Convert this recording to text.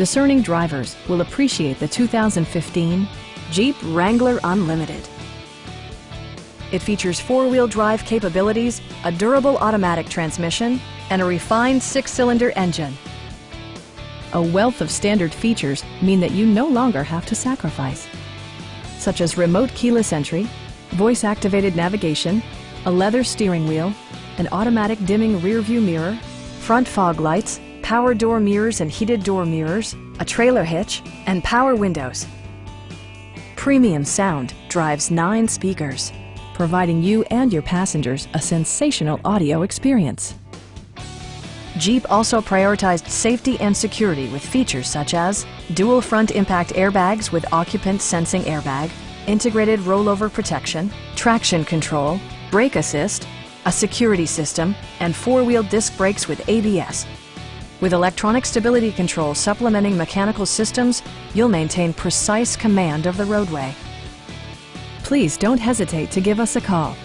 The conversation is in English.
Discerning drivers will appreciate the 2015 Jeep Wrangler Unlimited. It features four-wheel drive capabilities, a durable automatic transmission, and a refined six-cylinder engine. A wealth of standard features mean that you no longer have to sacrifice, such as remote keyless entry, voice-activated navigation, a leather steering wheel, an automatic dimming rear-view mirror, front fog lights, power door mirrors and heated door mirrors, a trailer hitch, and power windows. Premium sound drives 9 speakers, providing you and your passengers a sensational audio experience. Jeep also prioritized safety and security with features such as dual front impact airbags with occupant sensing airbag, integrated rollover protection, traction control, brake assist, a security system, and four-wheel disc brakes with ABS. With electronic stability control supplementing mechanical systems, you'll maintain precise command of the roadway. Please don't hesitate to give us a call.